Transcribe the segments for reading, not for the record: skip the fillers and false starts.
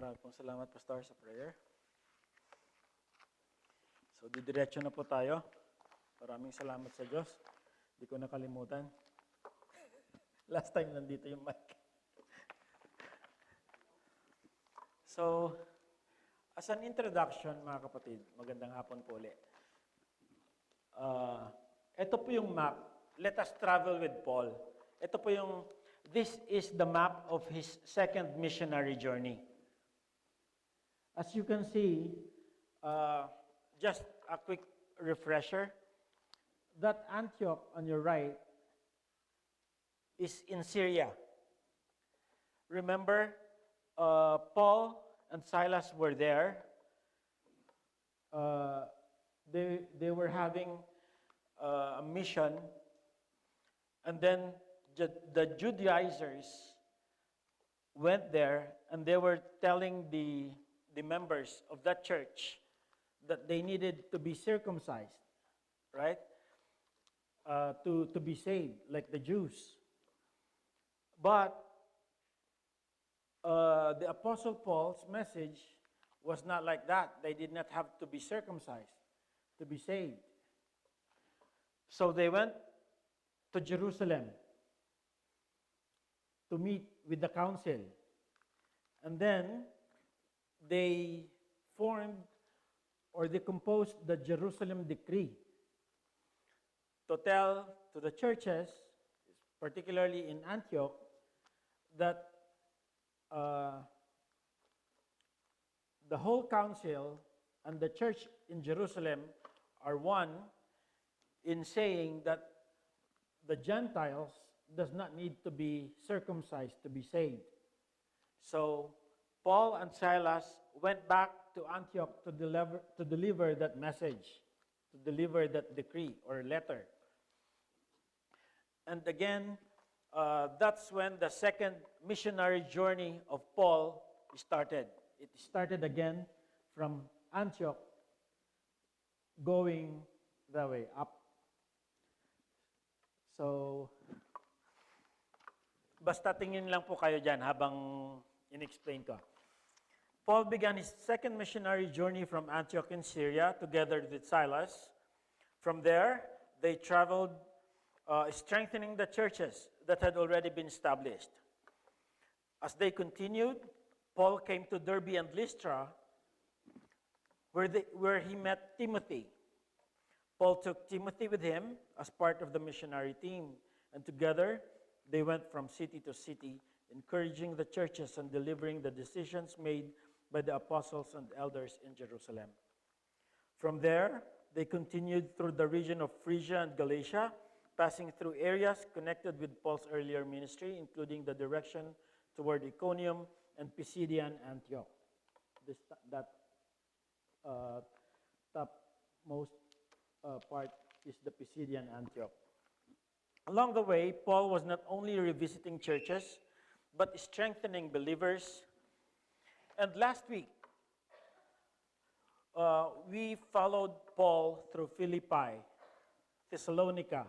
Maraming pong salamat, Pastor, sa prayer. So, didiretso na po tayo. Maraming salamat sa Diyos. Hindi ko nakalimutan. Last time nandito yung mic. So, as an introduction, mga kapatid, magandang hapon po ulit. Ito po yung map. Let us travel with Paul. Ito po yung, this is the map of his second missionary journey. As you can see, just a quick refresher, that Antioch on your right is in Syria. Remember, Paul and Silas were there. They were having a mission, and then the Judaizers went there, and they were telling the members of that church that they needed to be circumcised, right? To be saved, like the Jews. But the Apostle Paul's message was not like that. They did not have to be circumcised to be saved. So they went to Jerusalem to meet with the council. And then they formed or they composed the Jerusalem Decree to tell to the churches, particularly in Antioch, that the whole council and the church in Jerusalem are one in saying that the Gentiles does not need to be circumcised to be saved. So Paul and Silas went back to Antioch to deliver that message, to deliver that decree or letter. And again, that's when the second missionary journey of Paul started. It started again from Antioch, going that way, up. So, basta tingin lang po kayo dyan habang in-explain ko. Paul began his second missionary journey from Antioch in Syria together with Silas. From there, they traveled strengthening the churches that had already been established. As they continued, Paul came to Derbe and Lystra, where he met Timothy. Paul took Timothy with him as part of the missionary team, and together they went from city to city, encouraging the churches and delivering the decisions made by the apostles and elders in Jerusalem. From there, they continued through the region of Phrygia and Galatia, passing through areas connected with Paul's earlier ministry, including the direction toward Iconium and Pisidian Antioch. That topmost part is the Pisidian Antioch. Along the way, Paul was not only revisiting churches, but strengthening believers. And last week, we followed Paul through Philippi, Thessalonica,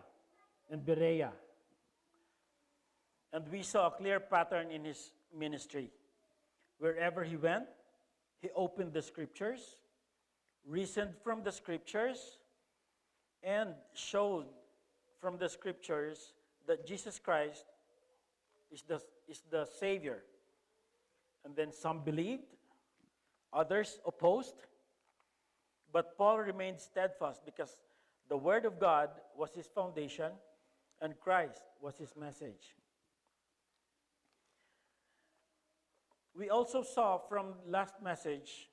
and Berea. And we saw a clear pattern in his ministry. Wherever he went, he opened the scriptures, reasoned from the scriptures, and showed from the scriptures that Jesus Christ is the Savior. And then some believed, others opposed, but Paul remained steadfast because the Word of God was his foundation and Christ was his message. We also saw from last message,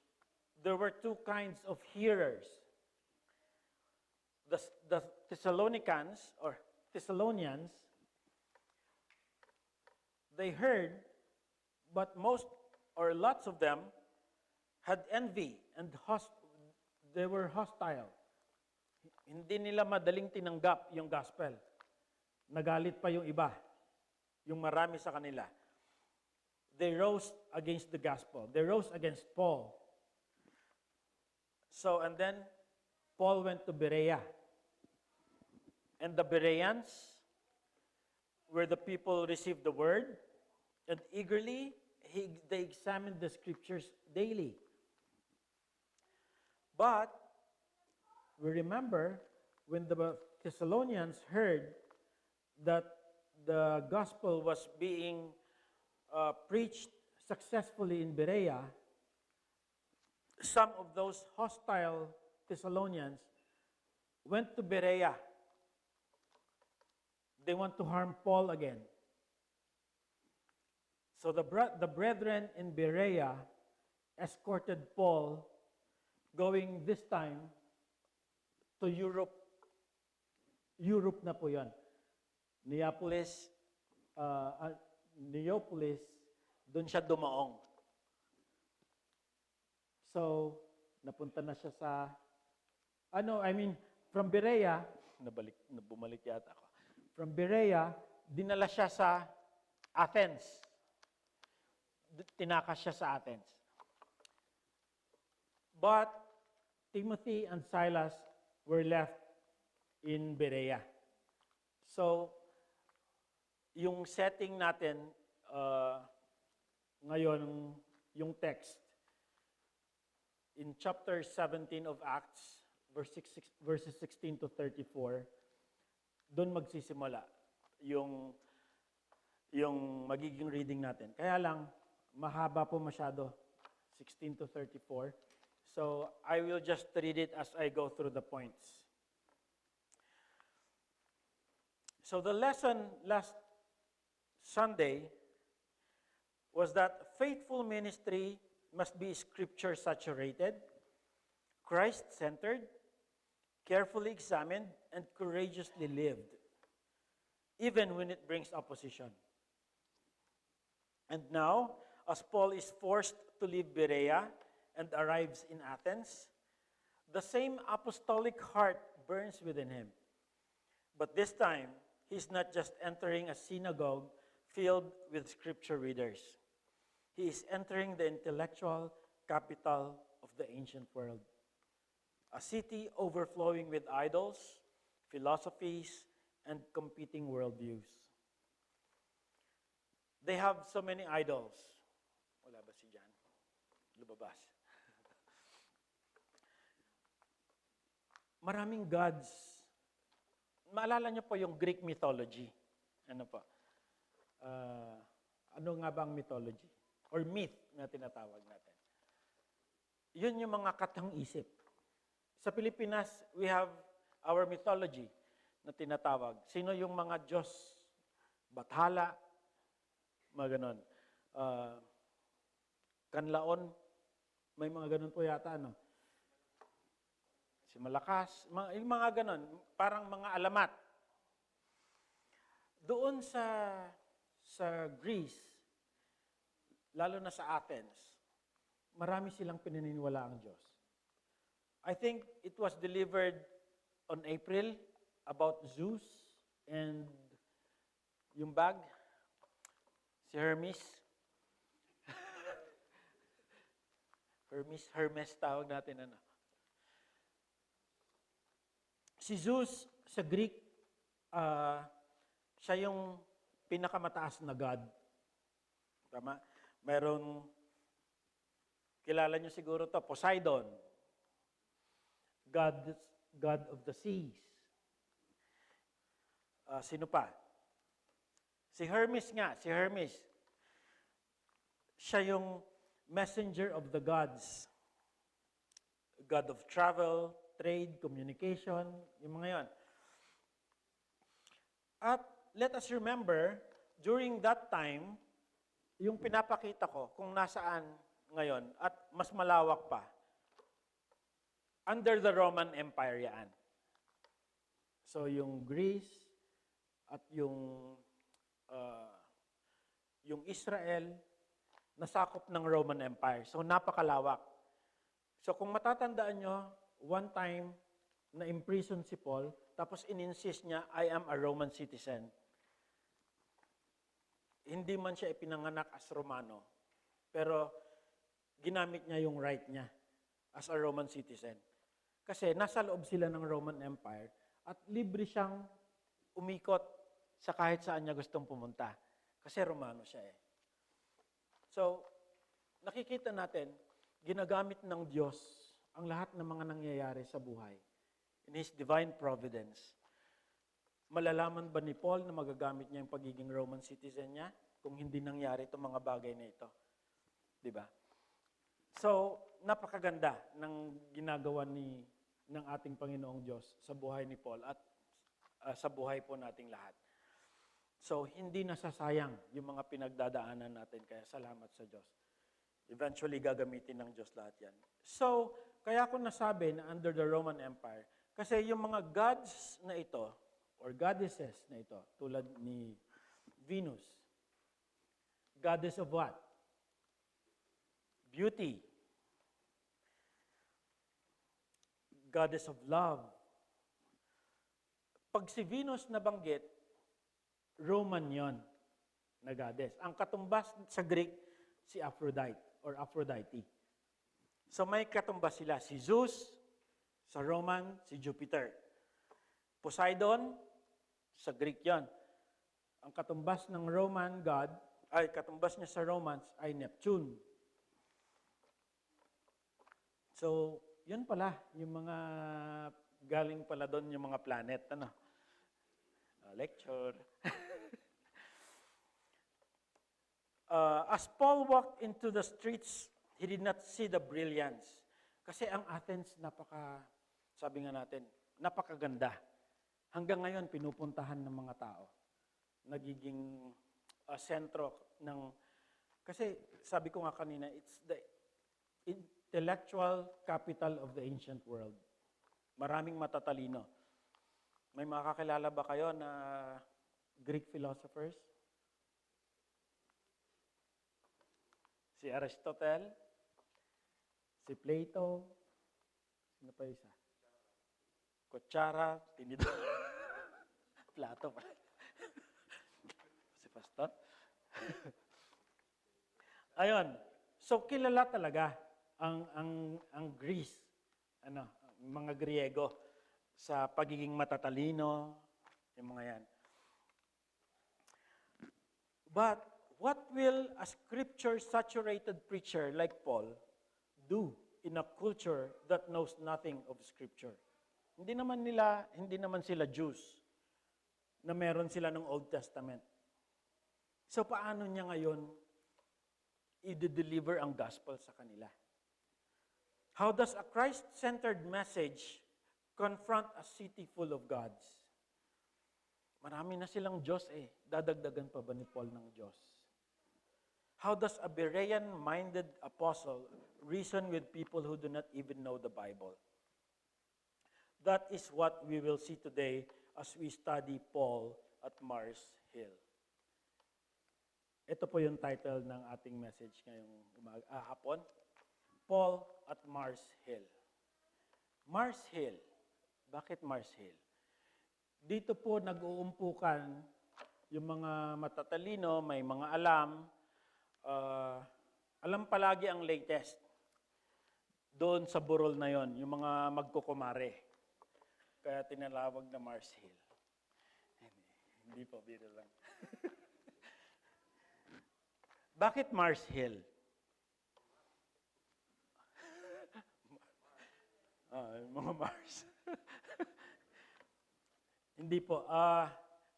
there were two kinds of hearers. The Thessalonians, they heard, but most or lots of them had envy and they were hostile. Hindi nila madaling tinanggap yung gospel. Nagalit pa yung iba, yung marami sa kanila. They rose against the gospel. They rose against Paul. So, and then Paul went to Berea. And the Bereans, where the people received the word, and eagerly they examined the scriptures daily. But we remember when the Thessalonians heard that the gospel was being preached successfully in Berea, some of those hostile Thessalonians went to Berea. They want to harm Paul again. So the brethren in Berea escorted Paul, going this time to Europe. Europe na po yan. Neapolis, doon siya dumaong. So, napunta na siya sa, from Berea, bumalik yata ako. From Berea, dinala siya sa Athens. Tinakas siya sa Athens. But, Timothy and Silas were left in Berea. So, yung setting natin ngayon, yung text, in chapter 17 of Acts, verses 16 to 34, doon magsisimula yung magiging reading natin. Kaya lang, mahaba po masyado, 16 to 34. So, I will just read it as I go through the points. So, the lesson last Sunday was that faithful ministry must be scripture-saturated, Christ-centered, carefully examined, and courageously lived, even when it brings opposition. And now, as Paul is forced to leave Berea and arrives in Athens, the same apostolic heart burns within him. But this time, he's not just entering a synagogue filled with scripture readers. He is entering the intellectual capital of the ancient world, a city overflowing with idols, philosophies, and competing worldviews. They have so many idols. Wala ba si Jan? Lumabas. Maraming gods. Maalala niyo po yung Greek mythology. Ano po? Ano nga ba ang mythology? Or myth na tinatawag natin. Yun yung mga katang-isip. Sa Pilipinas, we have our mythology na tinatawag. Sino yung mga Diyos? Bathala, mga ganon. Kanlaon, may mga ganon po yata, ano? Si Malakas, yung mga ganon, parang mga alamat. Doon sa Greece, lalo na sa Athens, marami silang pinaniniwala ang Diyos. I think it was delivered on April about Zeus and yung bag, si Hermes. Hermes tawag natin, ano. Si Zeus sa Greek, siya yung pinakamataas na God. Tama? Merong, kilala nyo siguro to, Poseidon, God of the seas. Sino pa? Si Hermes nga, si Hermes. Siya yung messenger of the gods. God of travel, trade, communication, yung mga yon. At let us remember, during that time, yung pinapakita ko kung nasaan ngayon at mas malawak pa, under the Roman Empire yan. So yung Greece at yung Israel, nasakop ng Roman Empire. So napakalawak. So kung matatandaan nyo, one time na imprison si Paul, tapos in-insist niya, I am a Roman citizen. Hindi man siya ipinanganak as Romano, pero ginamit niya yung right niya as a Roman citizen. Kasi nasa loob sila ng Roman Empire at libre siyang umikot sa kahit saan niya gustong pumunta. Kasi Romano siya eh. So, nakikita natin, ginagamit ng Diyos ang lahat ng mga nangyayari sa buhay in His divine providence. Malalaman ba ni Paul na magagamit niya yung pagiging Roman citizen niya kung hindi nangyari itong mga bagay na ito? Di ba? So, napakaganda ng ginagawa ng ating Panginoong Diyos sa buhay ni Paul at sa buhay po nating lahat. So, hindi nasasayang yung mga pinagdadaanan natin, kaya salamat sa Diyos. Eventually, gagamitin ng Diyos lahat yan. So, kaya ko nasabi na under the Roman Empire, kasi yung mga gods na ito, or goddesses na ito, tulad ni Venus, goddess of what? Beauty. Goddess of love. Pag si Venus nabanggit, Roman yon na goddess. Ang katumbas sa Greek, si Aphrodite or Aphrodite. So may katumbas sila, si Zeus, sa Roman, si Jupiter. Poseidon, sa Greek yon. Ang katumbas ng Roman god, katumbas niya sa Romans ay Neptune. So, yun pala, yung mga galing pala doon yung mga planet, ano? Lecture. As Paul walked into the streets, he did not see the brilliance. Kasi ang Athens, sabi nga natin, napakaganda. Hanggang ngayon, pinupuntahan ng mga tao. Nagiging sentro ng, kasi sabi ko nga kanina, it's the intellectual capital of the ancient world. Maraming matatalino. May makakilala ba kayo na Greek philosophers? Si Aristotle, si Plato, sino pa isa? Kutsara, tinidor. Plato pa. Si Pastor. Ayun. So kilala talaga ang Greece, mga Griego sa pagiging matatalino, yung mga yan. But what will a scripture-saturated preacher like Paul do in a culture that knows nothing of Scripture? Hindi naman sila Jews na meron sila ng Old Testament. So paano niya ngayon i-deliver ang gospel sa kanila? How does a Christ-centered message confront a city full of gods? Marami na silang Diyos Dadagdagan pa ba ni Paul ng Diyos? How does a Berean-minded apostle reason with people who do not even know the Bible? That is what we will see today as we study Paul at Mars Hill. Ito po yung title ng ating message ngayong hapon. Paul at Mars Hill. Mars Hill. Bakit Mars Hill? Dito po nag-uumpukan yung mga matatalino, may mga alam. Alam palagi ang latest. Doon sa burol na yon, yung mga magkukumare. Kaya tinalawag na Mars Hill. Hindi po, biro lang. Bakit Mars Hill? Mga Mars. Hindi po.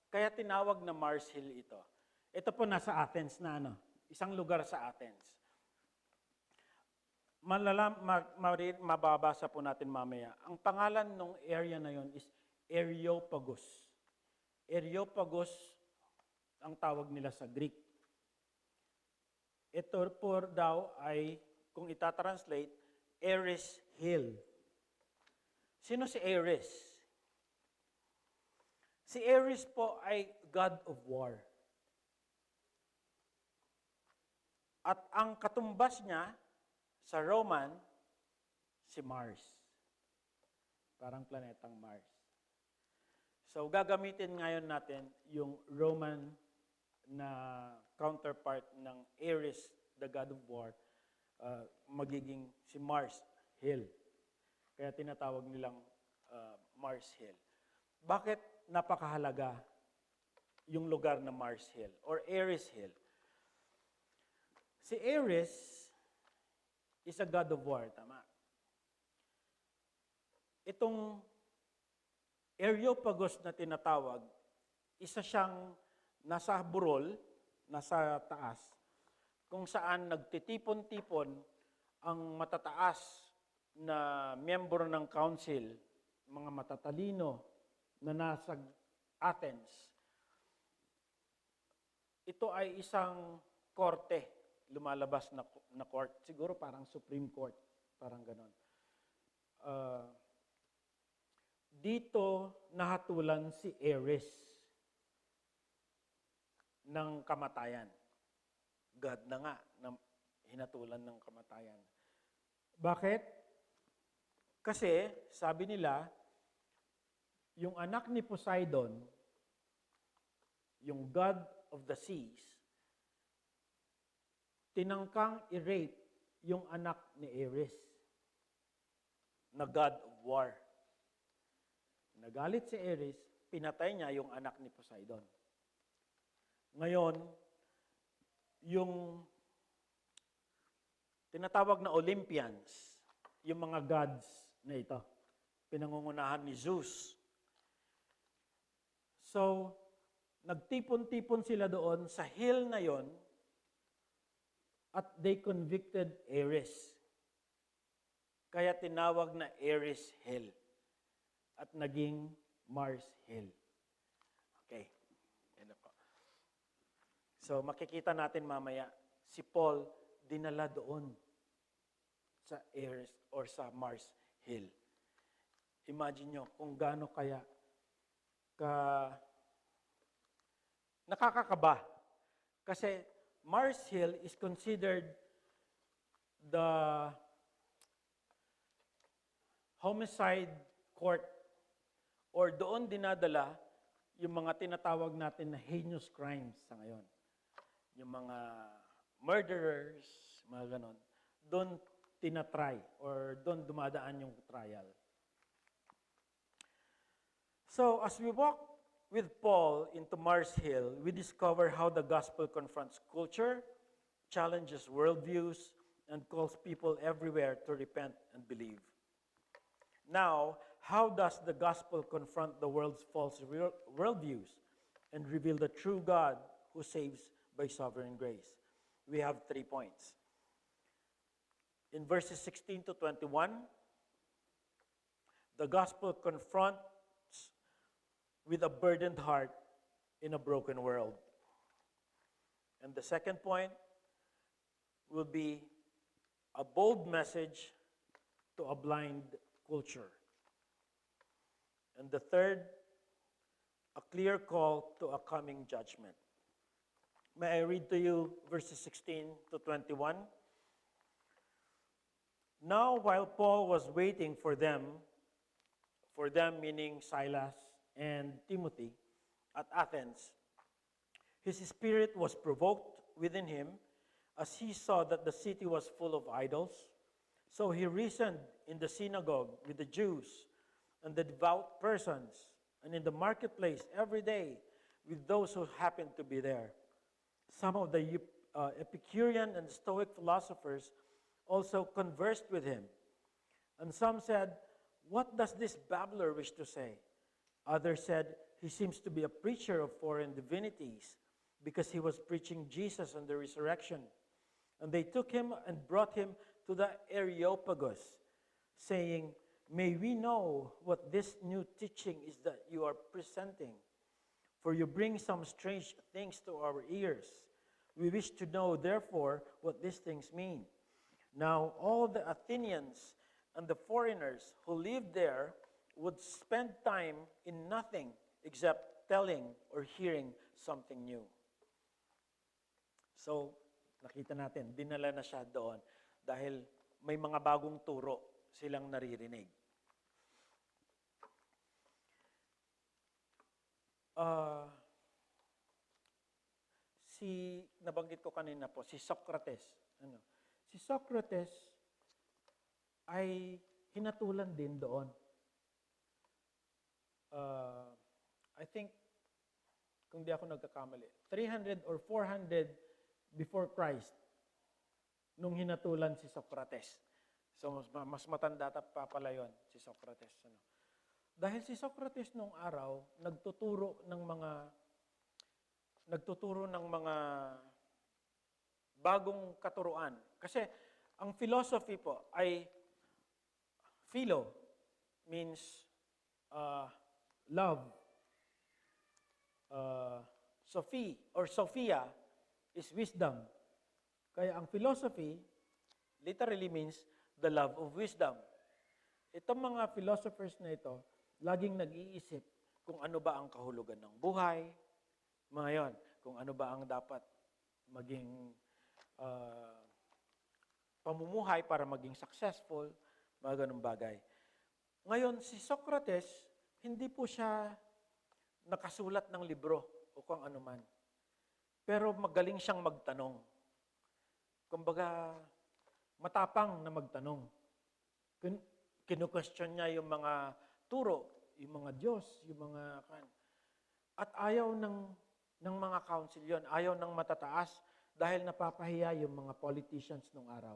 Kaya tinawag na Mars Hill ito. Ito po nasa Athens na isang lugar sa Athens. Mababasa po natin mamaya. Ang pangalan ng area na yon is Areopagus. Areopagus ang tawag nila sa Greek. Ito po daw ay, kung itatranslate, Ares Hill. Sino si Ares? Si Ares po ay God of War. At ang katumbas niya sa Roman, si Mars. Parang planetang Mars. So gagamitin ngayon natin yung Roman na counterpart ng Ares, the God of War, magiging si Mars Hill. Kaya tinatawag nilang Mars Hill. Bakit napakahalaga yung lugar na Mars Hill or Ares Hill? Si Ares is a god of war, tama? Itong Areopagus na tinatawag, isa siyang nasa burol, nasa taas, kung saan nagtitipon-tipon ang matataas na miyembro ng council, mga matatalino na nasa Athens. Ito ay isang korte, lumalabas na court. Siguro parang Supreme Court, parang ganon. Dito nahatulan si Ares ng kamatayan. God na nga, na hinatulan ng kamatayan. Bakit? Kasi, sabi nila, yung anak ni Poseidon, yung god of the seas, tinangkang i-rape yung anak ni Ares, na god of war. Nagalit si Ares, pinatay niya yung anak ni Poseidon. Ngayon, yung tinatawag na Olympians, yung mga gods na ito, pinangungunahan ni Zeus. So, nagtipon-tipon sila doon sa hill na yon at they convicted Ares. Kaya tinawag na Ares Hill at naging Mars Hill. Okay. Yan na po. So, makikita natin mamaya, si Paul dinala doon sa Ares or sa Mars Hill. Imagine nyo kung gaano kaya nakakakaba. Kasi Mars Hill is considered the homicide court or doon dinadala yung mga tinatawag natin na heinous crimes sa ngayon. Yung mga murderers, mga ganon. Doon tinatry or doon dumadaan yung trial. So, as we walk with Paul into Mars Hill, we discover how the gospel confronts culture, challenges worldviews, and calls people everywhere to repent and believe. Now, how does the gospel confront the world's false worldviews and reveal the true God who saves by sovereign grace? We have 3 points. In verses 16 to 21, the gospel confronts with a burdened heart in a broken world. And the second point will be a bold message to a blind culture. And the third, a clear call to a coming judgment. May I read to you verses 16 to 21? Now, while Paul was waiting for them meaning Silas and Timothy, at Athens, his spirit was provoked within him as he saw that the city was full of idols. So he reasoned in the synagogue with the Jews and the devout persons, and in the marketplace every day with those who happened to be there. Some of the Epicurean and Stoic philosophers also conversed with him. And some said, "What does this babbler wish to say?" Others said, "He seems to be a preacher of foreign divinities, because he was preaching Jesus and the resurrection." And they took him and brought him to the Areopagus, saying, "May we know what this new teaching is that you are presenting? For you bring some strange things to our ears. We wish to know, therefore, what these things mean." Now all the Athenians and the foreigners who lived there would spend time in nothing except telling or hearing something new. So, nakita natin, dinala na siya doon dahil may mga bagong turo silang naririnig. Nabanggit ko kanina po, si Socrates. Si Socrates ay hinatulan din doon. I think, kung di ako nagkakamali, 300 or 400 before Christ, nung hinatulan si Socrates. So mas matanda pa pala yun, si Socrates. Ano? Dahil si Socrates nung araw, nagtuturo ng mga bagong katuruan. Kasi ang philosophy po ay philo means love. Sophie or Sophia is wisdom. Kaya ang philosophy literally means the love of wisdom. Itong mga philosophers na ito, laging nag-iisip kung ano ba ang kahulugan ng buhay, mga yon, kung ano ba ang dapat maging pamumuhay para maging successful, mga ganung bagay. Ngayon, si Socrates, hindi po siya nakasulat ng libro o kung ano man. Pero magaling siyang magtanong. Kumbaga, matapang na magtanong. Kinu-question niya yung mga turo, yung mga Diyos, yung mga... At ayaw ng mga council yon, ayaw ng matataas dahil napapahiya yung mga politicians nung araw.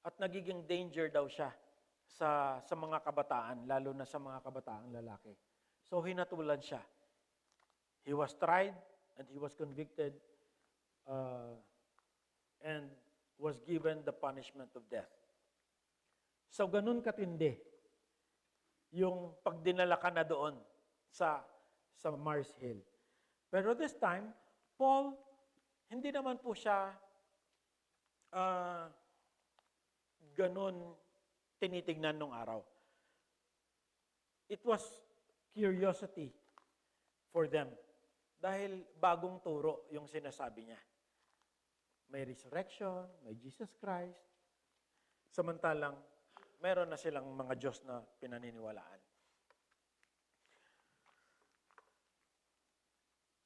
At nagiging danger daw siya sa mga kabataan, lalo na sa mga kabataang lalaki. So hinatulan siya. He was tried and he was convicted and was given the punishment of death. So ganun katindi yung pagdinala ka na doon sa Mars Hill. Pero this time, Paul, hindi naman po siya ganun tinitignan nung araw. It was curiosity for them. Dahil bagong turo yung sinasabi niya. May resurrection, may Jesus Christ. Samantalang, meron na silang mga Diyos na pinaniniwalaan.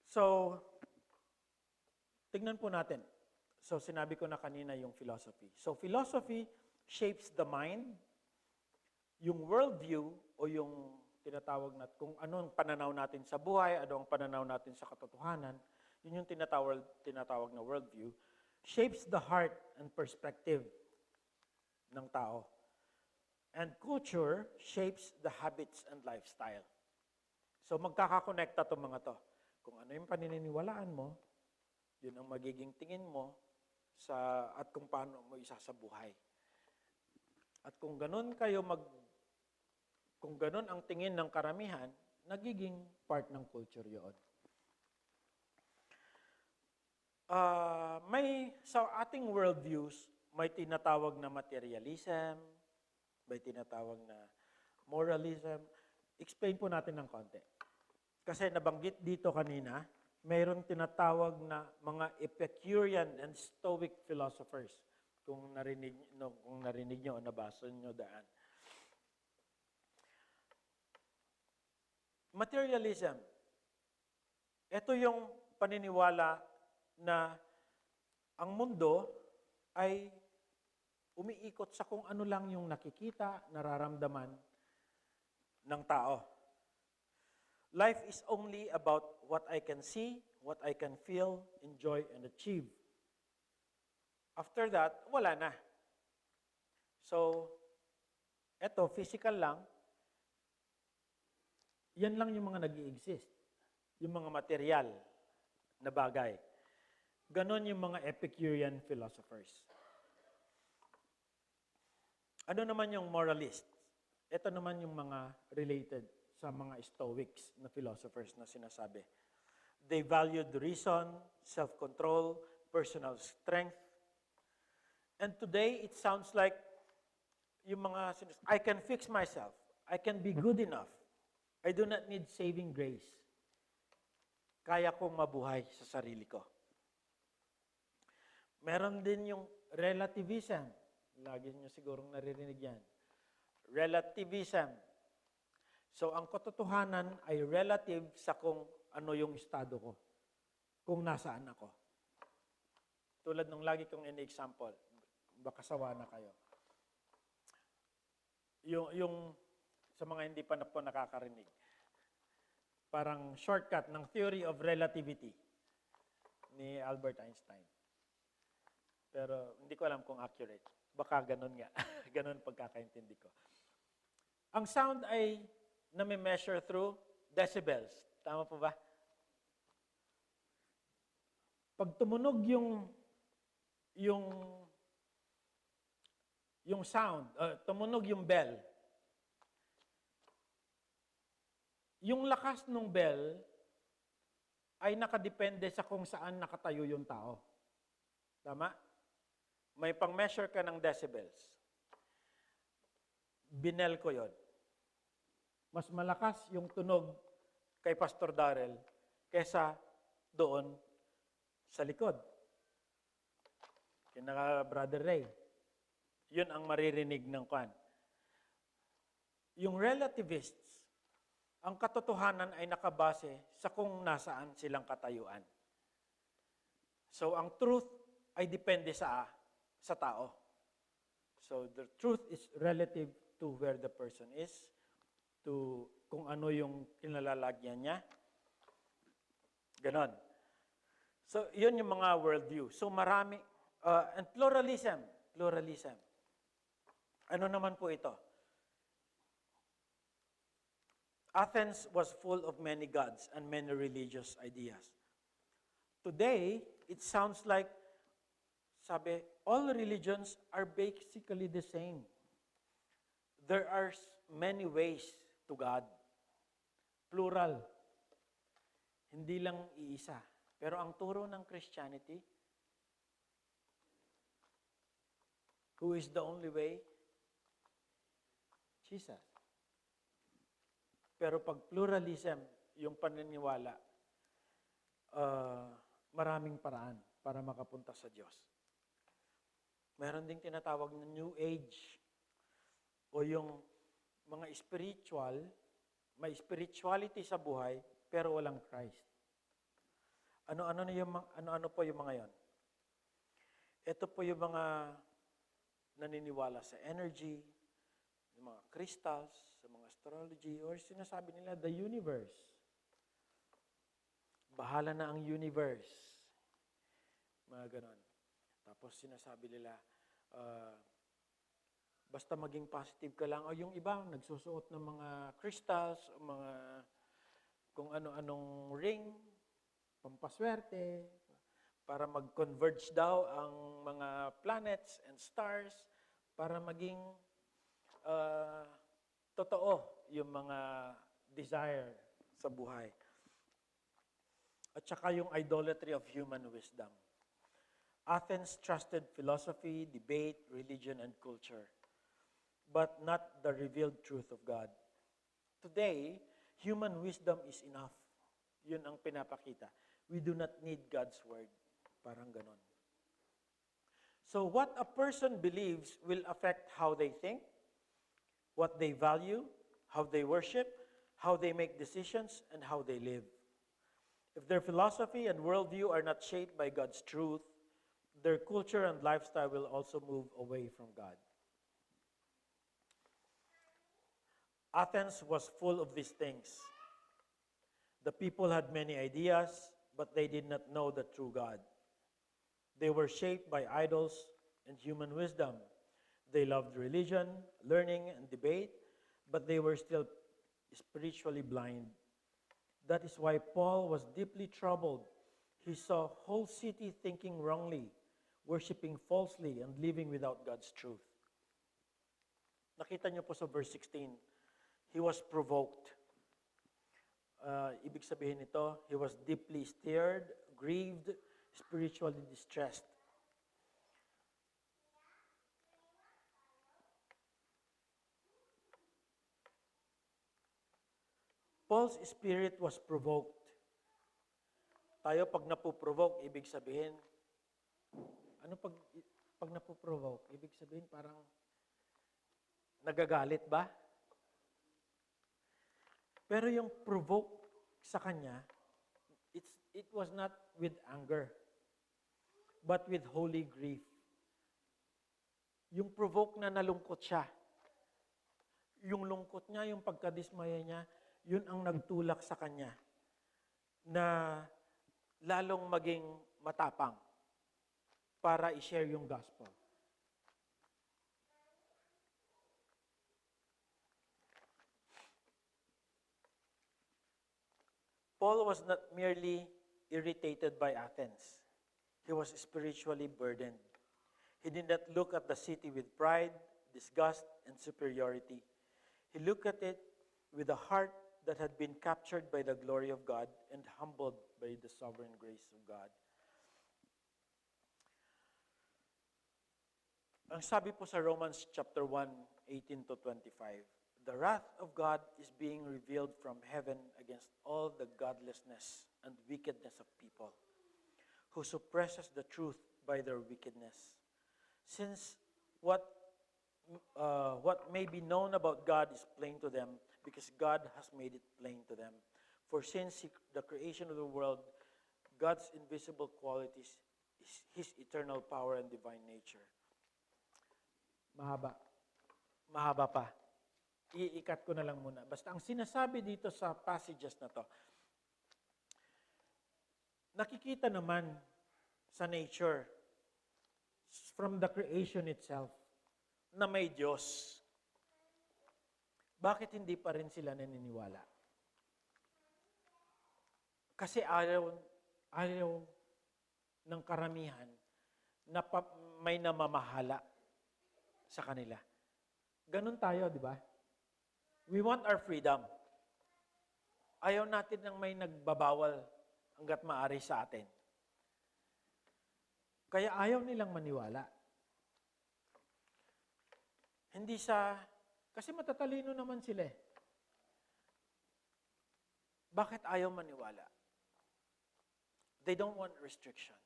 So, tignan po natin. So, sinabi ko na kanina yung philosophy. So, philosophy shapes the mind, yung worldview o yung tinatawag na kung ano ang pananaw natin sa buhay, ano ang pananaw natin sa katotohanan, yun yung tinatawag na worldview, shapes the heart and perspective ng tao. And culture shapes the habits and lifestyle. So magkakakonekta itong mga to. Kung ano yung paniniwalaan mo, yun ang magiging tingin mo at kung paano mo isasabuhay. At kung ganun ang tingin ng karamihan, nagiging part ng culture yun. Sa ating worldviews, may tinatawag na materialism, may tinatawag na moralism. Explain po natin ng konti. Kasi nabanggit dito kanina, mayroon tinatawag na mga Epicurean and Stoic philosophers. Kung narinig nyo o nabasa nyo daan. Materialism. Ito yung paniniwala na ang mundo ay umiikot sa kung ano lang yung nakikita, nararamdaman ng tao. Life is only about what I can see, what I can feel, enjoy, and achieve. After that, wala na. So, eto, physical lang, yan lang yung mga nag-i-exist. Yung mga material na bagay. Ganon yung mga Epicurean philosophers. Ano naman yung moralists? Ito naman yung mga related sa mga Stoics na philosophers na sinasabi. They valued reason, self-control, personal strength. And today, it sounds like yung mga I can fix myself. I can be good enough. I do not need saving grace. Kaya kong mabuhay sa sarili ko. Meron din yung relativism. Lagi nyo sigurong naririnig yan. Relativism. So, ang katotohanan ay relative sa kung ano yung estado ko. Kung nasaan ako. Tulad nung lagi kong in-example. Baka sawa na kayo. Yung sa mga hindi pa na po nakakarinig. Parang shortcut ng theory of relativity ni Albert Einstein. Pero hindi ko alam kung accurate. Baka ganun nga. Ganun pagkakaintindi ko. Ang sound ay nami-measure through decibels. Tama po ba? Pag tumunog yung sound, tumunog yung bell, yung lakas ng bell ay nakadepende sa kung saan nakatayo yung tao. Tama? May pang-measure ka ng decibels. Binel ko yon. Mas malakas yung tunog kay Pastor Darrell kesa doon sa likod. Kina Brother Ray. Yun ang maririnig ng kwan. Yung relativists, ang katotohanan ay nakabase sa kung nasaan silang katayuan. So ang truth ay depende sa tao. So the truth is relative to where the person is, to kung ano yung kinalalagyan niya. Ganon. So yun yung mga worldview. So marami, and pluralism. Ano naman po ito? Athens was full of many gods and many religious ideas. Today, it sounds like, sabi, all religions are basically the same. There are many ways to God. Plural. Hindi lang iisa. Pero ang turo ng Christianity, who is the only way? Jesus. Pero pag pluralism, yung paniniwala, maraming paraan para makapunta sa Diyos. Meron ding tinatawag na New Age o yung mga spiritual, may spirituality sa buhay pero walang Christ. Ano po yung mga yon? Ito po yung mga naniniwala sa energy, yung mga crystals, sa mga astrology, or sinasabi nila the universe. Bahala na ang universe. Mga ganon. Tapos sinasabi nila, basta maging positive ka lang. O yung iba, nagsusuot ng mga crystals, mga kung ano-anong ring, pampaswerte, para mag-converge daw ang mga planets and stars, para maging totoo yung mga desire sa buhay. At saka yung idolatry of human wisdom. Athens trusted philosophy, debate, religion, and culture, but not the revealed truth of God. Today, human wisdom is enough. Yun ang pinapakita. We do not need God's word. Parang ganon. So what a person believes will affect how they think, what they value, how they worship, how they make decisions, and how they live. If their philosophy and worldview are not shaped by God's truth, their culture and lifestyle will also move away from God. Athens was full of these things. The people had many ideas, but they did not know the true God. They were shaped by idols and human wisdom. They loved religion, learning, and debate, but they were still spiritually blind. That is why Paul was deeply troubled. He saw a whole city thinking wrongly, worshiping falsely, and living without God's truth. Nakita niyo po sa verse 16, he was provoked. Ibig sabihin nito, he was deeply stirred, grieved, spiritually distressed. Paul's spirit was provoked. Tayo pag napuprovoke, ibig sabihin, pag napuprovoke? Ibig sabihin parang nagagalit ba? Pero yung provoke sa kanya, it was not with anger, but with holy grief. Yung provoke na nalungkot siya. Yung lungkot niya, yung pagkadismaya niya, yun ang nagtulak sa kanya na lalong maging matapang para i-share yung gospel. Paul was not merely irritated by Athens. He was spiritually burdened. He did not look at the city with pride, disgust, and superiority. He looked at it with a heart that had been captured by the glory of God and humbled by the sovereign grace of God. Ang sabi po sa Romans chapter 1, 18 to 25, the wrath of God is being revealed from heaven against all the godlessness and wickedness of people who suppresses the truth by their wickedness. Since what may be known about God is plain to them, because God has made it plain to them. For since the creation of the world, God's invisible qualities is His eternal power and divine nature. Mahaba pa. Iikat ko na lang muna. Basta ang sinasabi dito sa passages na to, nakikita naman sa nature, from the creation itself, na may Diyos. Bakit hindi pa rin sila naniniwala? Kasi ayaw ng karamihan na may namamahala sa kanila. Ganun tayo, di ba? We want our freedom. Ayaw natin ng may nagbabawal hanggat maaari sa atin. Kaya ayaw nilang maniwala. Kasi matatalino naman sila eh. Bakit ayaw maniwala? They don't want restrictions.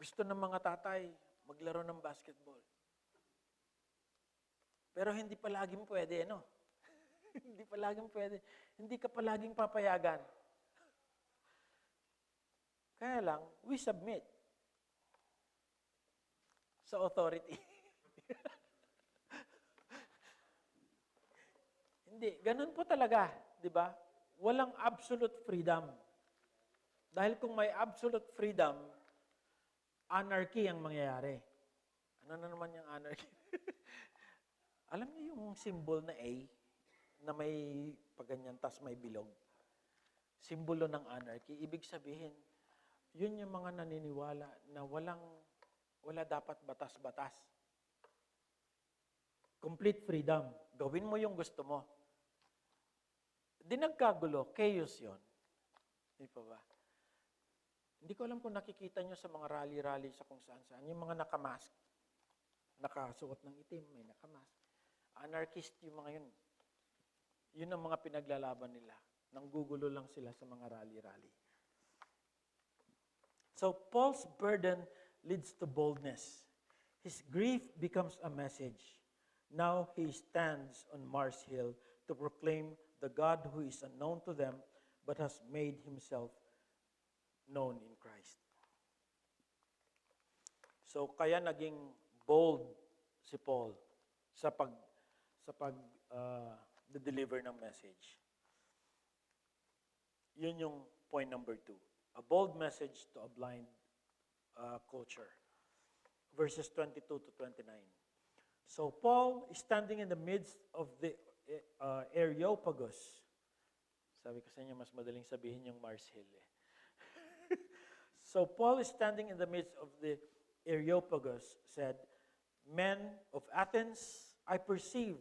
Gusto ng mga tatay maglaro ng basketball. Pero hindi palaging pwede, no? Hindi palaging pwede. Hindi ka palaging papayagan. Kaya lang, we submit sa authority. Hindi, ganun po talaga, di ba? Walang absolute freedom. Dahil kung may absolute freedom, anarchy ang mangyayari. Ano na naman yung anarchy? Alam niyo yung symbol na A, na may paganyan, tas may bilog? Simbolo ng anarchy. Ibig sabihin, yun yung mga naniniwala na wala dapat batas-batas. Complete freedom. Gawin mo yung gusto mo. Di nagkagulo, chaos yun. Di pa ba? Hindi ko alam kung nakikita nyo sa mga rally-rally sa kung saan-saan, yung mga nakamask, nakasuot ng itim, may nakamask. Anarchist yung mga yun. Yun ang mga pinaglalaban nila. Nanggugulo lang sila sa mga rally-rally. So Paul's burden leads to boldness. His grief becomes a message. Now he stands on Mars Hill to proclaim the God who is unknown to them but has made himself known in Christ. So kaya naging bold si Paul sa deliver ng message. Yun yung point number 2. A bold message to a blind culture. Verses 22 to 29. So Paul is standing in the midst of the Areopagus. Sabi ko sa inyo, mas madaling sabihin yung Mars Hill eh. So Paul is standing in the midst of the Areopagus, said, Men of Athens, I perceive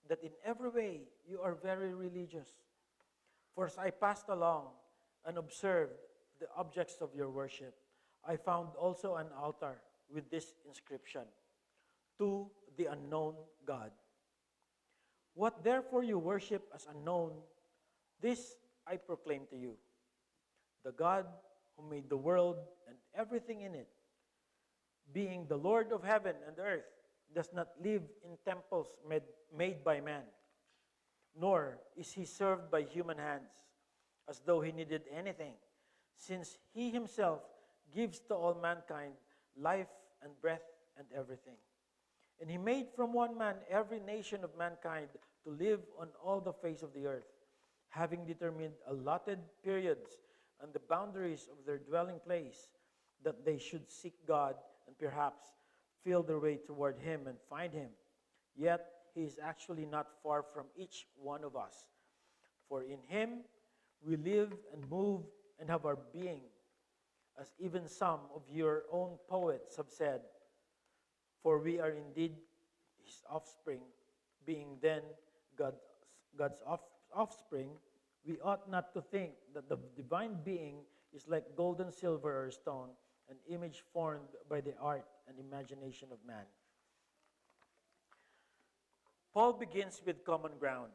that in every way you are very religious. For as I passed along and observed the objects of your worship, I found also an altar with this inscription, To the unknown God. What therefore you worship as unknown, this I proclaim to you. The God who made the world and everything in it, being the Lord of heaven and earth, does not live in temples made by man, nor is he served by human hands, as though he needed anything, since he himself gives to all mankind life and breath and everything. And he made from one man every nation of mankind to live on all the face of the earth, having determined allotted periods and the boundaries of their dwelling place, that they should seek God and perhaps feel their way toward Him and find Him. Yet, He is actually not far from each one of us. For in Him we live and move and have our being, as even some of your own poets have said, for we are indeed His offspring, being then God's offspring. We ought not to think that the divine being is like gold and silver or stone, an image formed by the art and imagination of man. Paul begins with common ground,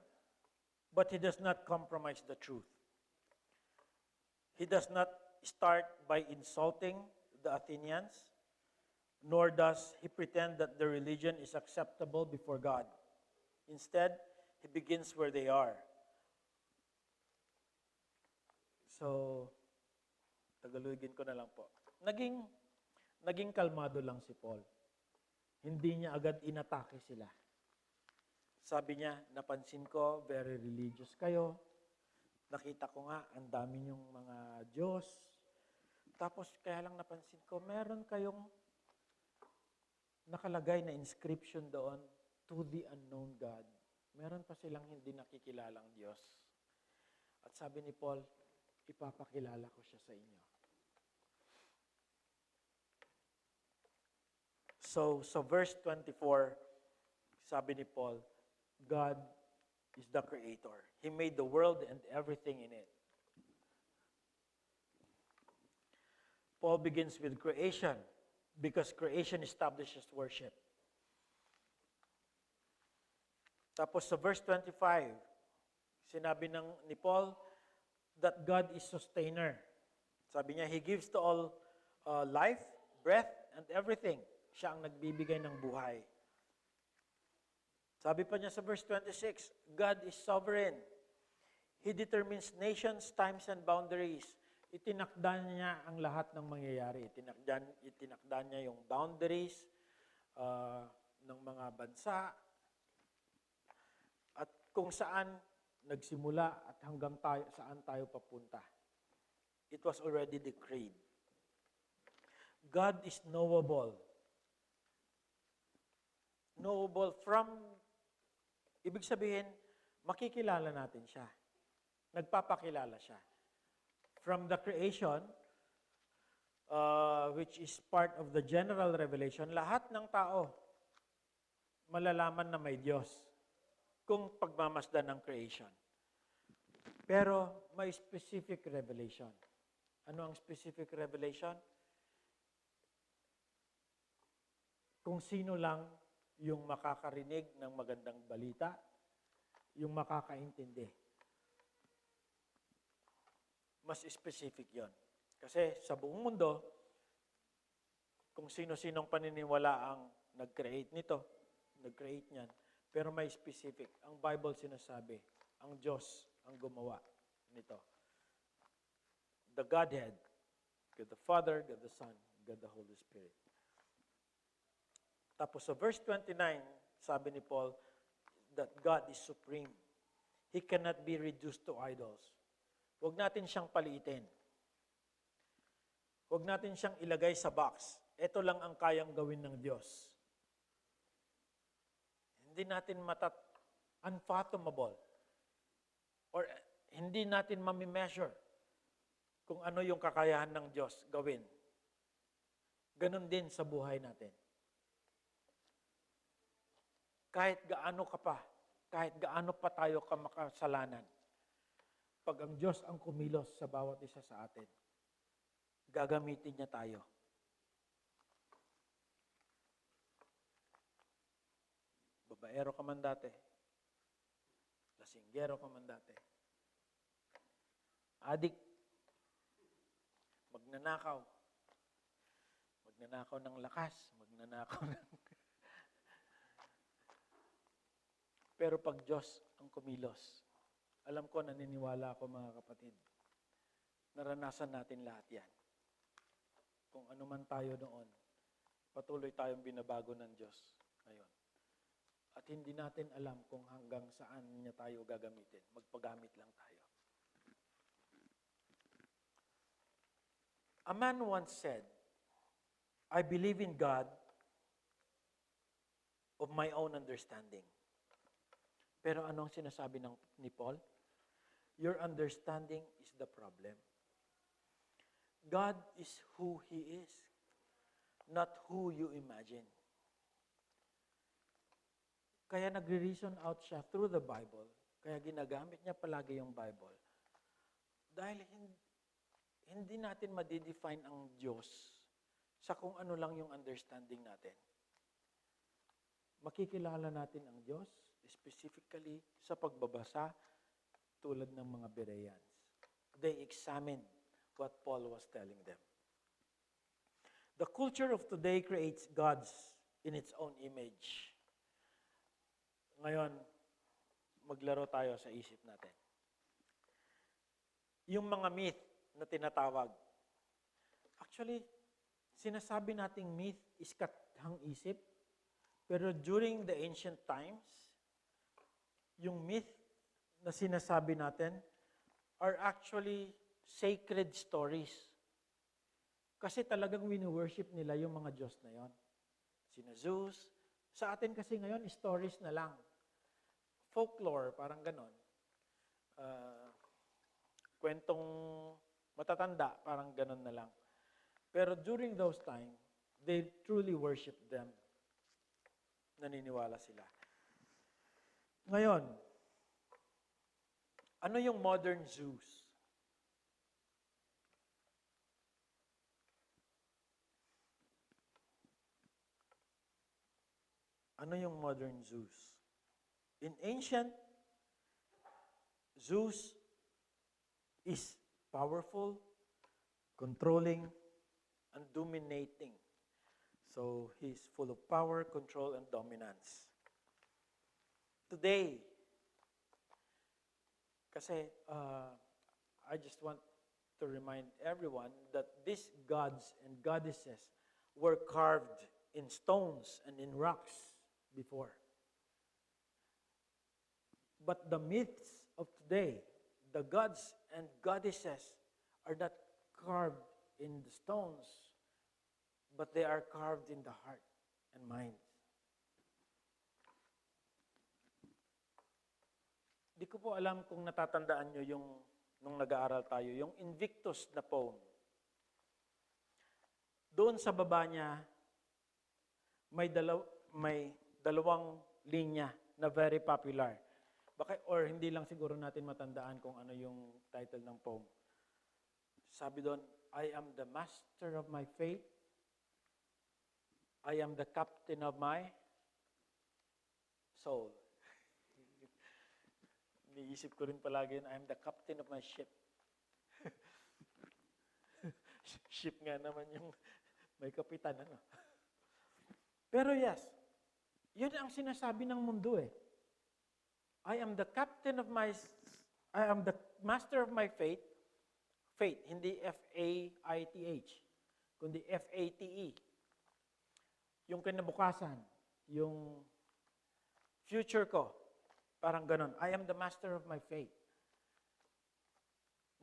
but he does not compromise the truth. He does not start by insulting the Athenians, nor does he pretend that their religion is acceptable before God. Instead, he begins where they are. So, Tagalogin ko na lang po. Naging kalmado lang si Paul. Hindi niya agad inatake sila. Sabi niya, napansin ko, very religious kayo. Nakita ko nga, ang dami niyong mga Diyos. Tapos, kaya lang napansin ko, meron kayong nakalagay na inscription doon, to the unknown God. Meron pa silang hindi nakikilalang Diyos. At sabi ni Paul, ipapakilala ko siya sa inyo. So, sa verse 24, sabi ni Paul, God is the Creator. He made the world and everything in it. Paul begins with creation because creation establishes worship. Tapos sa verse 25, sinabi ni Paul that God is sustainer. Sabi niya, He gives to all life, breath, and everything. Siya ang nagbibigay ng buhay. Sabi pa niya sa verse 26, God is sovereign. He determines nations, times, and boundaries. Itinakda niya ang lahat ng mangyayari. Itinakda niya yung boundaries ng mga bansa at kung saan nagsimula at hanggang saan tayo papunta. It was already decreed. God is knowable. Knowable from, ibig sabihin, makikilala natin siya. Nagpapakilala siya. From the creation, which is part of the general revelation, lahat ng tao malalaman na may Diyos kung pagmamasdan ng creation. Pero may specific revelation. Ano ang specific revelation? Kung sino lang yung makakarinig ng magandang balita, yung makakaintindi. Mas specific yon. Kasi sa buong mundo, kung sino-sinong paniniwala ang nag-create nito, nag-create niyan, pero may specific. Ang Bible sinasabi, ang Diyos ang gumawa nito. The Godhead, God the Father, God the Son, God the Holy Spirit. Tapos sa verse 29, sabi ni Paul, that God is supreme. He cannot be reduced to idols. Huwag natin siyang paliitin. Huwag natin siyang ilagay sa box. Ito lang ang kayang gawin ng Diyos. Hindi natin unfathomable. Or hindi natin mami-measure kung ano yung kakayahan ng Diyos gawin. Ganon din sa buhay natin. Kahit gaano ka pa, kahit gaano pa tayo makasalanan, pag ang Diyos ang kumilos sa bawat isa sa atin, gagamitin niya tayo. Babaero ka man dati, lasinggero ka man dati, adik, magnanakaw ng lakas, magnanakaw ng... Pero pag Diyos ang kumilos, alam ko, naniniwala ako mga kapatid, naranasan natin lahat yan. Kung ano man tayo noon, patuloy tayong binabago ng Diyos ngayon. At hindi natin alam kung hanggang saan niya tayo gagamitin. Magpagamit lang tayo. A man once said, I believe in God of my own understanding. Pero anong sinasabi ni Paul? Your understanding is the problem. God is who He is, not who you imagine. Kaya nagre-reason out siya through the Bible. Kaya ginagamit niya palagi yung Bible. Dahil hindi natin ma-define ang Diyos sa kung ano lang yung understanding natin. Makikilala natin ang Diyos specifically sa pagbabasa tulad ng mga Bereans. They examined what Paul was telling them. The culture of today creates gods in its own image. Ngayon, maglaro tayo sa isip natin. Yung mga myth na tinatawag. Actually, sinasabi nating myth is kathang isip, pero during the ancient times, yung myth na sinasabi natin are actually sacred stories. Kasi talagang wini-worship nila yung mga Diyos na yon. Sina Zeus. Sa atin kasi ngayon, stories na lang. Folklore, parang ganon. Kwentong matatanda, parang ganon na lang. Pero during those times, they truly worship them. Naniniwala sila. Ngayon, ano yung modern Zeus? Ano yung modern Zeus? In ancient, Zeus is powerful, controlling, and dominating. So, he's full of power, control, and dominance. Today, kasi I just want to remind everyone that these gods and goddesses were carved in stones and in rocks before. But the myths of today, the gods and goddesses are not carved in the stones, but they are carved in the heart and mind. Di ko po alam kung natatandaan nyo yung nung nag-aaral tayo, yung Invictus na poem. Doon sa baba niya, may dalawang linya na very popular. Or hindi lang siguro natin matandaan kung ano yung title ng poem. Sabi doon, I am the master of my fate. I am the captain of my soul. Niisip ko rin palagi yun, I am the captain of my ship. Ship nga naman yung may kapitan, ano? Pero yes, yun ang sinasabi ng mundo eh. I am the master of my fate. Fate, hindi F-A-I-T-H, kundi F-A-T-E. Yung kinabukasan, yung future ko, parang ganon. I am the master of my fate.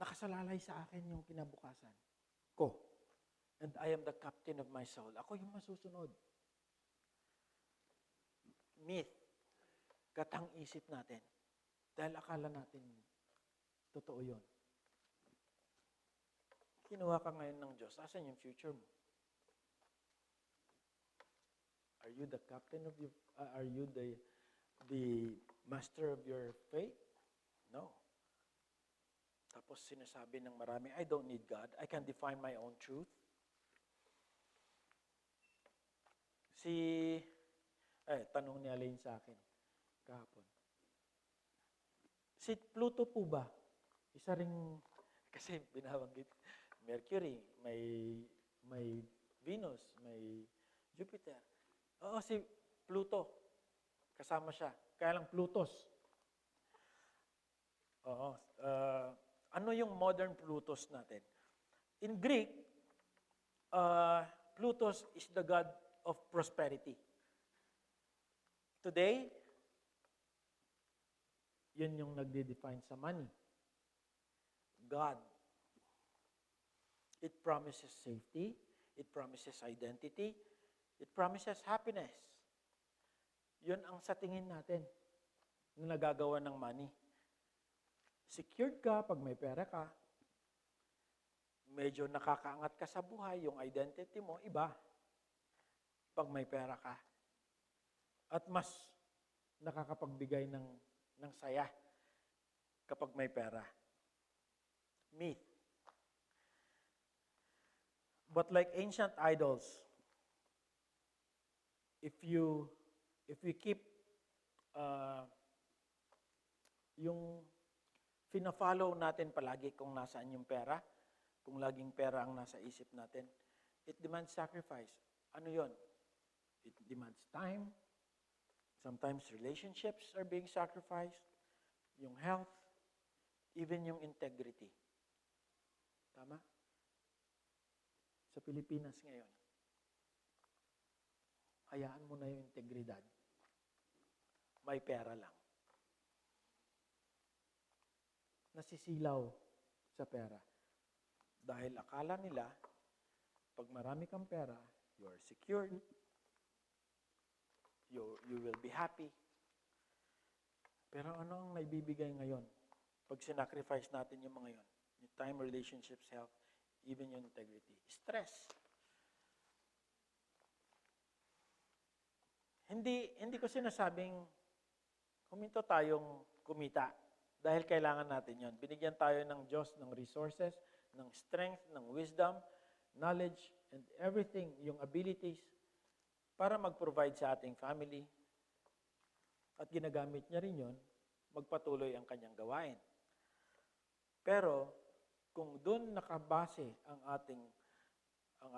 Nakasalalay sa akin yung kinabukasan ko. And I am the captain of my soul. Ako yung masusunod. Myth. Katang isip natin. Dahil akala natin totoo yun. Kinuha ka ngayon ng Diyos. Asan yung future mo? Are you the captain of your, are you the master of your fate? No. Tapos sinasabi ng marami, I don't need God. I can define my own truth. Tanong ni Alain sa akin kahapon. Si Pluto po ba? Isa ring, kasi binabanggit, Mercury, may Venus, may Jupiter. Oo, si Pluto. Kasama siya. Kaya lang Plutos. Oo. Ano yung modern Plutos natin? In Greek, Plutos is the god of prosperity. Today, yun yung nagde-define sa money. God. It promises safety. It promises identity. It promises happiness. Yun ang sa tingin natin na nagagawa ng money. Secured ka pag may pera ka. Medyo nakakaangat ka sa buhay, yung identity mo, iba. Pag may pera ka. At mas nakakapagbigay ng saya kapag may pera. Myth. But like ancient idols, if we keep yung fina-follow natin palagi kung nasaan yung pera, kung laging pera ang nasa isip natin, it demands sacrifice. Ano yon? It demands time. Sometimes relationships are being sacrificed. Yung health, even yung integrity. Tama? Sa Pilipinas ngayon, hayaan mo na yung integridad. May pera lang. Nasisilaw sa pera. Dahil akala nila, pag marami kang pera, you are secured, you will be happy. Pero ano ang naibibigay ngayon? Pag sinacrifice natin yung mga yon, yung time, relationships, health, even yung integrity. Stress. Hindi ko sinasabing huminto tayong kumita dahil kailangan natin yon. Binigyan tayo ng Diyos ng resources, ng strength, ng wisdom, knowledge, and everything, yung abilities para mag-provide sa ating family. At ginagamit niya rin yon, magpatuloy ang kanyang gawain. Pero, kung doon nakabase ang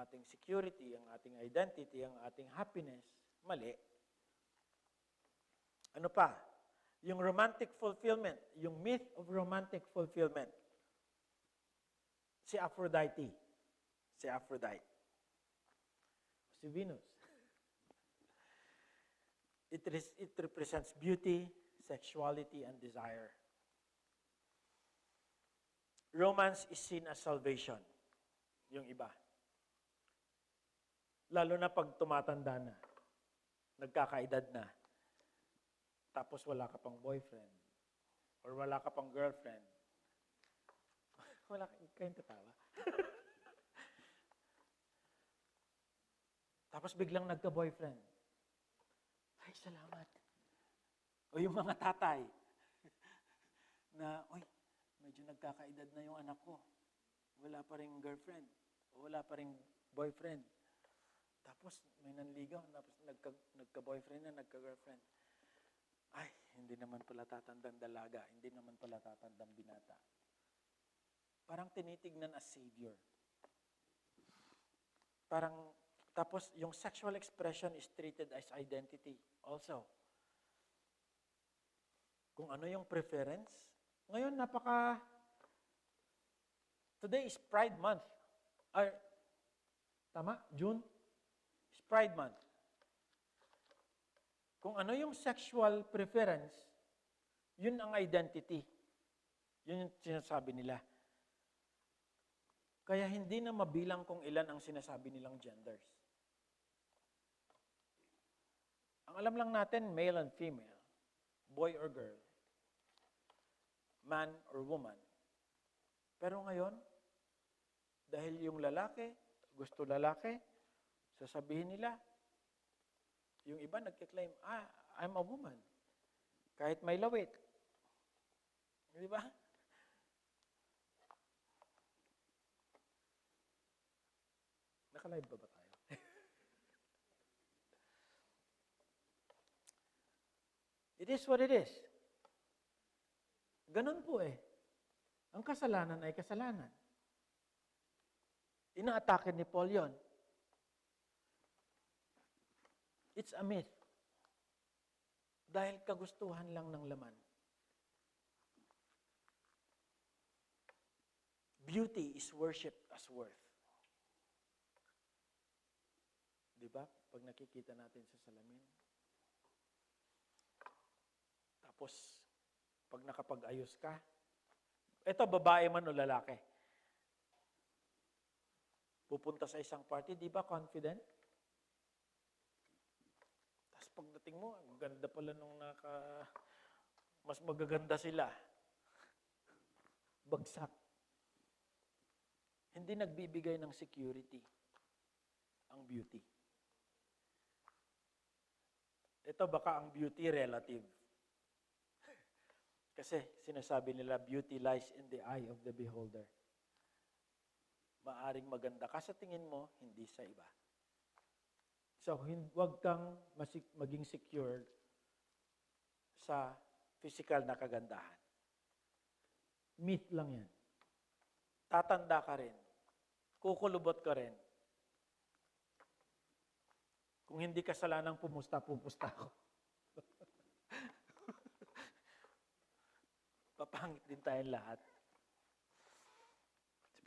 ating security, ang ating identity, ang ating happiness, mali. Ano pa? Yung romantic fulfillment, yung myth of romantic fulfillment. Si Aphrodite. Si Venus. It represents beauty, sexuality, and desire. Romance is seen as salvation. Yung iba. Lalo na pag tumatanda na, nagkakaedad na, tapos wala ka pang boyfriend, or wala ka pang girlfriend. Wala kayong tatawa. Tapos biglang nagka-boyfriend. Ay, salamat. O yung mga tatay na, oy, medyo nagkakaedad na yung anak ko. Wala pa rin girlfriend. O wala pa rin boyfriend. Tapos may nanligaw. Tapos nagka-boyfriend na, nagka-girlfriend. Ay, hindi naman pala tatandang dalaga. Hindi naman pala tatandang binata. Parang tinitignan as savior. Tapos yung sexual expression is treated as identity also. Kung ano yung preference. Ngayon, today is Pride Month. Tama? June? It's Pride Month. Kung ano yung sexual preference, yun ang identity. Yun yung sinasabi nila. Kaya hindi na mabilang kung ilan ang sinasabi nilang genders. Ang alam lang natin, male and female, boy or girl, man or woman. Pero ngayon, dahil yung lalaki, gusto lalaki, sasabihin nila, yung iba nagkiklaim, I'm a woman. Kahit may lawit. Di ba? Naka-live ba tayo? It is what it is. Ganun po eh. Ang kasalanan ay kasalanan. Inaatake ni Paul yon. It's a myth. Dahil kagustuhan lang ng laman. Beauty is worshipped as worth. Di ba? Pag nakikita natin sa salamin. Tapos, pag nakapag-ayos ka, eto babae man o lalaki. Pupunta sa isang party, di ba confident? Tapos pagdating mo, ang ganda pala nung mas magaganda sila. Bagsak. Hindi nagbibigay ng security ang beauty. Ito baka ang beauty relative. Kasi sinasabi nila, beauty lies in the eye of the beholder. Maaring maganda ka sa tingin mo, hindi sa iba. So, huwag kang maging secure sa physical na kagandahan. Myth lang yan. Tatanda ka rin. Kukulubot ka rin. Kung hindi kasalanang pupusta ako. Papangit din tayong lahat. Si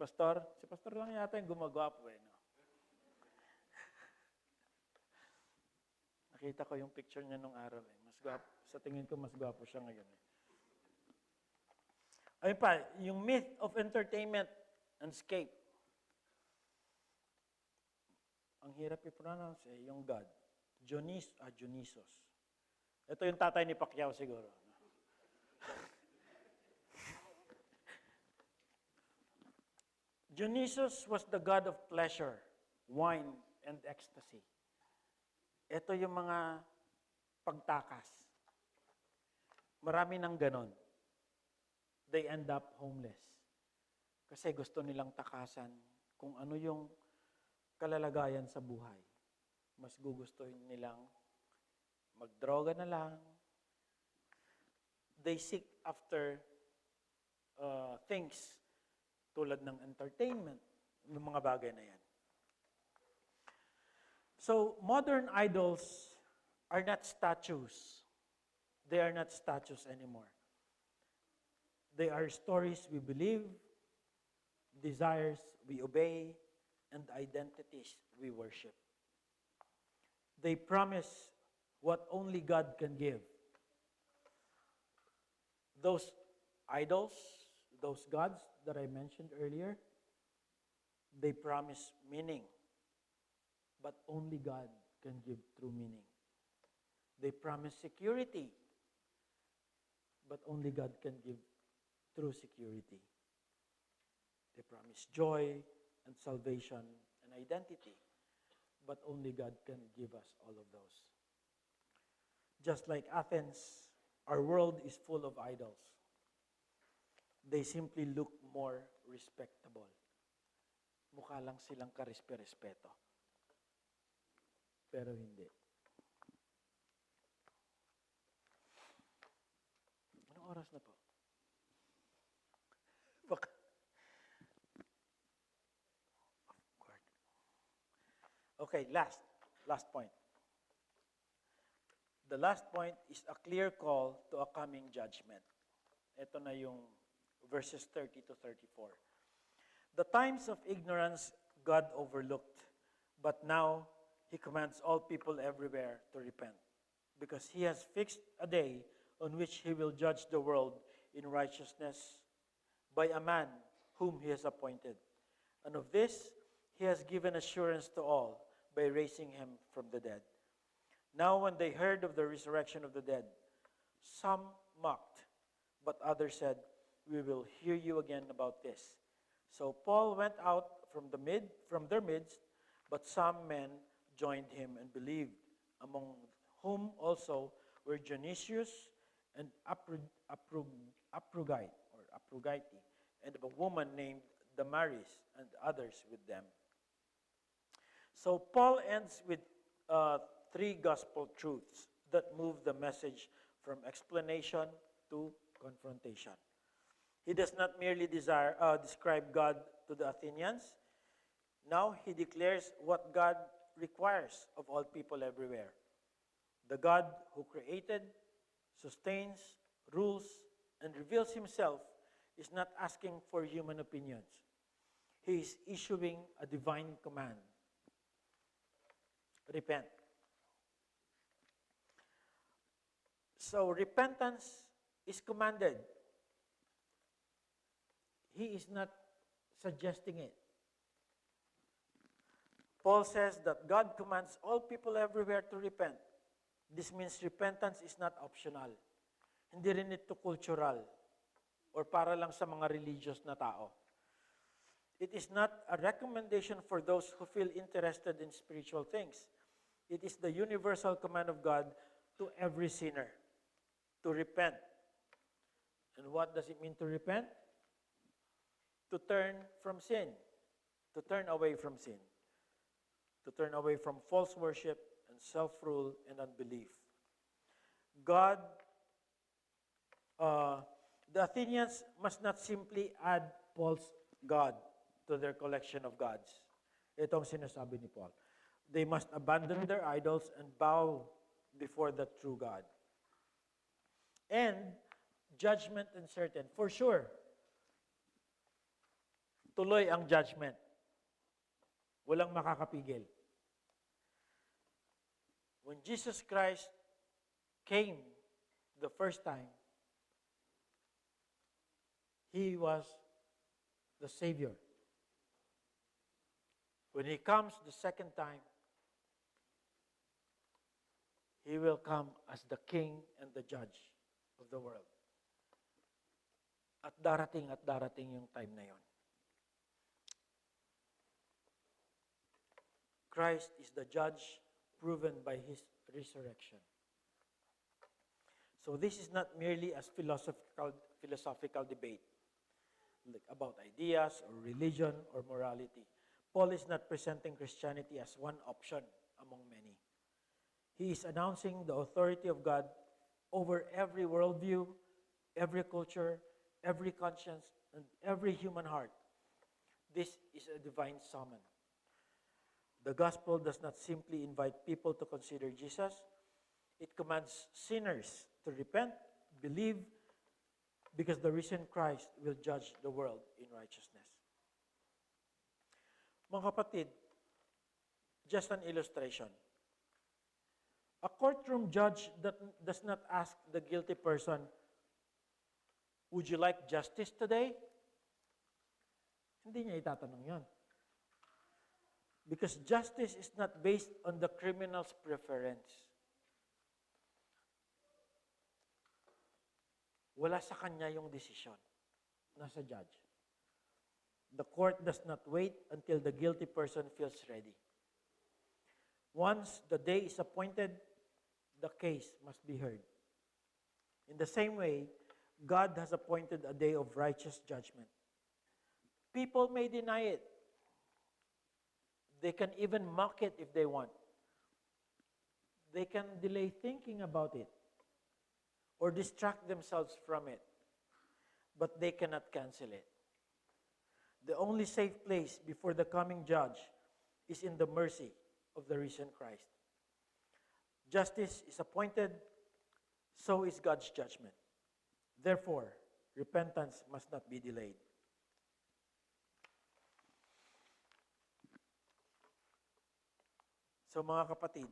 Pastor lang yata yung gumagwapo eh. No? Nakita ko yung picture niya nung araw eh. Mas gwapo, sa tingin ko mas gwapo siya ngayon eh. Ayun pa, yung myth of entertainment and escape. Ang hirap i-pronounce eh, yung God. Dionysos. Ito yung tatay ni Pacquiao siguro. Dionysus was the god of pleasure, wine, and ecstasy. Ito yung mga pagtakas. Marami nang ganon. They end up homeless. Kasi gusto nilang takasan kung ano yung kalalagayan sa buhay. Mas gugustuhin nilang magdroga na lang. They seek after things tulad ng entertainment, ng mga bagay na yan. So, modern idols are not statues. They are not statues anymore. They are stories we believe, desires we obey, and identities we worship. They promise what only God can give. Those idols, those gods that I mentioned earlier, they promise meaning, but only God can give true meaning. They promise security, but only God can give true security. They promise joy and salvation and identity, but only God can give us all of those. Just like Athens, our world is full of idols. They simply look more respectable. Mukha lang silang karespe-respeto. Pero hindi. Anong oras na po? Okay, last point. The last point is a clear call to a coming judgment. Ito na yung verses 30 to 34. The times of ignorance God overlooked, but now He commands all people everywhere to repent, because He has fixed a day on which He will judge the world in righteousness by a man whom He has appointed. And of this He has given assurance to all by raising Him from the dead. Now when they heard of the resurrection of the dead, some mocked, but others said, "We will hear you again about this." So Paul went out from their midst, but some men joined him and believed, among whom also were Dionysius and Aphrodite, and a woman named Damaris, and others with them. So Paul ends with three gospel truths that move the message from explanation to confrontation. He does not merely describe God to the Athenians. Now he declares what God requires of all people everywhere. The God who created, sustains, rules, and reveals Himself is not asking for human opinions. He is issuing a divine command. Repent. So repentance is commanded. He is not suggesting it. Paul says that God commands all people everywhere to repent. This means repentance is not optional. Hindi rin ito cultural or para lang sa mga religious na tao. It is not a recommendation for those who feel interested in spiritual things. It is the universal command of God to every sinner to repent. And what does it mean to repent? To turn from sin, to turn away from sin, to turn away from false worship and self-rule and unbelief. God, the Athenians must not simply add Paul's God to their collection of gods. Ito ang sinasabi ni Paul. They must abandon their idols and bow before the true God. And judgment uncertain. For sure, tuloy ang judgment. Walang makakapigil. When Jesus Christ came the first time, He was the Savior. When He comes the second time, He will come as the King and the Judge of the world. At darating yung time na yon. Christ is the judge proven by His resurrection. So this is not merely a philosophical debate about ideas or religion or morality. Paul is not presenting Christianity as one option among many. He is announcing the authority of God over every worldview, every culture, every conscience, and every human heart. This is a divine summon. The gospel does not simply invite people to consider Jesus. It commands sinners to repent, believe, because the risen Christ will judge the world in righteousness. Mga kapatid, just an illustration. A courtroom judge that does not ask the guilty person, would you like justice today? Hindi niya itatanong yon. Because justice is not based on the criminal's preference. Wala sa kanya yung desisyon. Nasa judge. The court does not wait until the guilty person feels ready. Once the day is appointed, the case must be heard. In the same way, God has appointed a day of righteous judgment. People may deny it. They can even mock it if they want. They can delay thinking about it or distract themselves from it. But they cannot cancel it. The only safe place before the coming judge is in the mercy of the risen Christ. Justice is appointed, so is God's judgment. Therefore, repentance must not be delayed. So mga kapatid,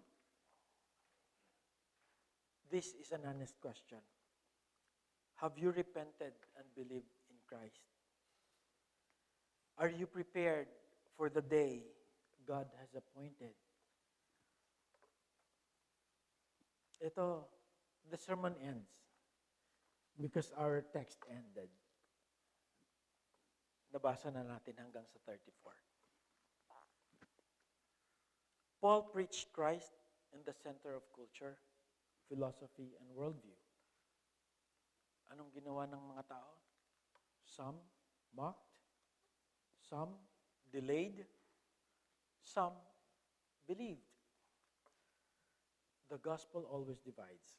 this is an honest question. Have you repented and believed in Christ? Are you prepared for the day God has appointed? Ito, the sermon ends because our text ended. Nabasa na natin hanggang sa 34. Paul preached Christ in the center of culture, philosophy, and worldview. Anong ginawa ng mga tao? Some mocked, some delayed, some believed. The gospel always divides,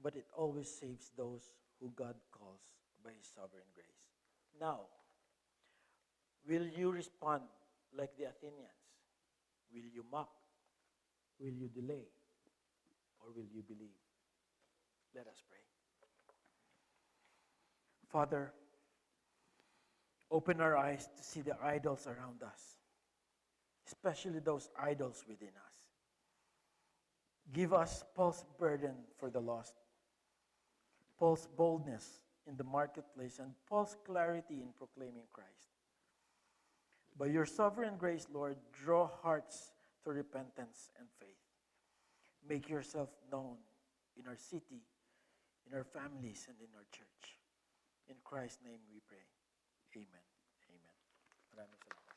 but it always saves those who God calls by His sovereign grace. Now, will you respond like the Athenians? Will you mock? Will you delay? Or will you believe? Let us pray. Father, open our eyes to see the idols around us, especially those idols within us. Give us Paul's burden for the lost, Paul's boldness in the marketplace, and Paul's clarity in proclaiming Christ. By your sovereign grace, Lord, draw hearts to repentance and faith. Make yourself known in our city, in our families, and in our church. In Christ's name we pray. Amen. Amen. Maraming salamat.